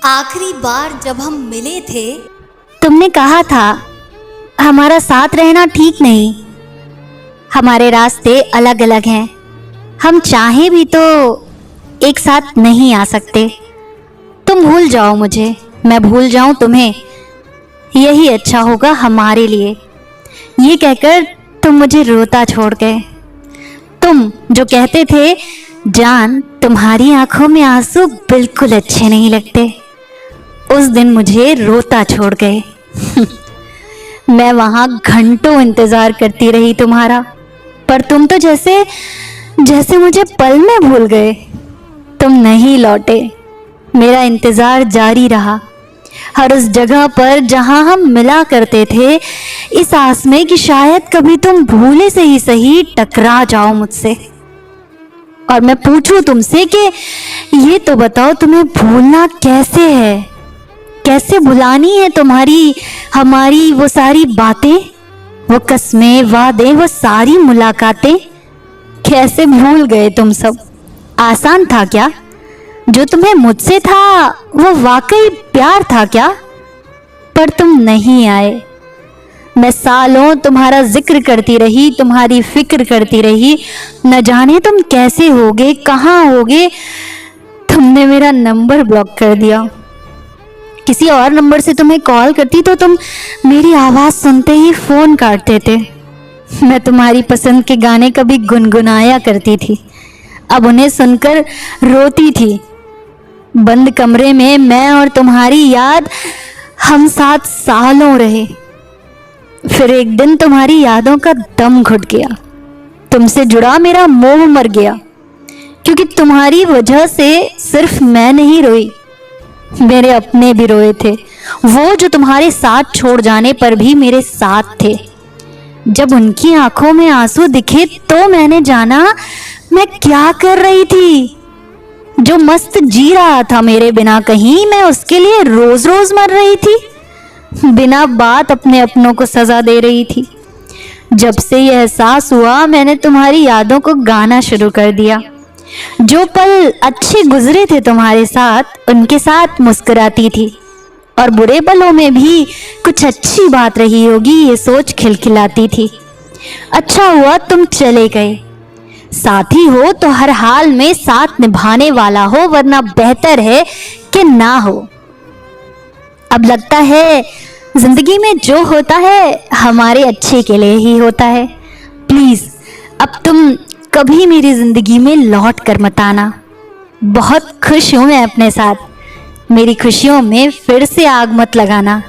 आखिरी बार जब हम मिले थे, तुमने कहा था हमारा साथ रहना ठीक नहीं, हमारे रास्ते अलग अलग हैं, हम चाहें भी तो एक साथ नहीं आ सकते। तुम भूल जाओ मुझे, मैं भूल जाऊं तुम्हें, यही अच्छा होगा हमारे लिए। ये कहकर तुम मुझे रोता छोड़ गए। तुम जो कहते थे, जान तुम्हारी आंखों में आंसू बिल्कुल अच्छे नहीं लगते, उस दिन मुझे रोता छोड़ गए। मैं वहां घंटों इंतजार करती रही तुम्हारा, पर तुम तो जैसे जैसे मुझे पल में भूल गए। तुम नहीं लौटे, मेरा इंतजार जारी रहा, हर उस जगह पर जहां हम मिला करते थे, इस आस में कि शायद कभी तुम भूले से ही सही टकरा जाओ मुझसे और मैं पूछूं तुमसे कि ये तो बताओ, तुम्हें भूलना कैसे है, कैसे भुलानी है तुम्हारी हमारी वो सारी बातें, वो कस्में, वादे, वो सारी मुलाकातें। कैसे भूल गए तुम सब? आसान था क्या? जो तुम्हें मुझसे था वो वाकई प्यार था क्या? पर तुम नहीं आए। मैं सालों तुम्हारा जिक्र करती रही, तुम्हारी फिक्र करती रही, न जाने तुम कैसे होगे, कहाँ होगे। तुमने मेरा नंबर ब्लॉक कर दिया। किसी और नंबर से तुम्हें कॉल करती तो तुम मेरी आवाज़ सुनते ही फ़ोन काटते थे। मैं तुम्हारी पसंद के गाने कभी गुनगुनाया करती थी, अब उन्हें सुनकर रोती थी। बंद कमरे में मैं और तुम्हारी याद, हम साथ सालों रहे। फिर एक दिन तुम्हारी यादों का दम घुट गया, तुमसे जुड़ा मेरा मोह मर गया, क्योंकि तुम्हारी वजह से सिर्फ मैं नहीं रोई, मेरे अपने भी रोए थे, वो जो तुम्हारे साथ छोड़ जाने पर भी मेरे साथ थे। जब उनकी आंखों में आंसू दिखे तो मैंने जाना मैं क्या कर रही थी। जो मस्त जी रहा था मेरे बिना कहीं, मैं उसके लिए रोज रोज मर रही थी, बिना बात अपने अपनों को सजा दे रही थी। जब से यह एहसास हुआ, मैंने तुम्हारी यादों को गाना शुरू कर दिया। जो पल अच्छे गुजरे थे तुम्हारे साथ, उनके साथ मुस्कुराती थी, और बुरे पलों में भी कुछ अच्छी बात रही होगी ये सोच खिलखिलाती थी। अच्छा हुआ तुम चले गए। साथी हो तो हर हाल में साथ निभाने वाला हो, वरना बेहतर है कि ना हो। अब लगता है जिंदगी में जो होता है हमारे अच्छे के लिए ही होता है। प्लीज अब तुम कभी मेरी जिंदगी में लौट कर मत आना। बहुत खुश हूं मैं अपने साथ, मेरी खुशियों में फिर से आग मत लगाना।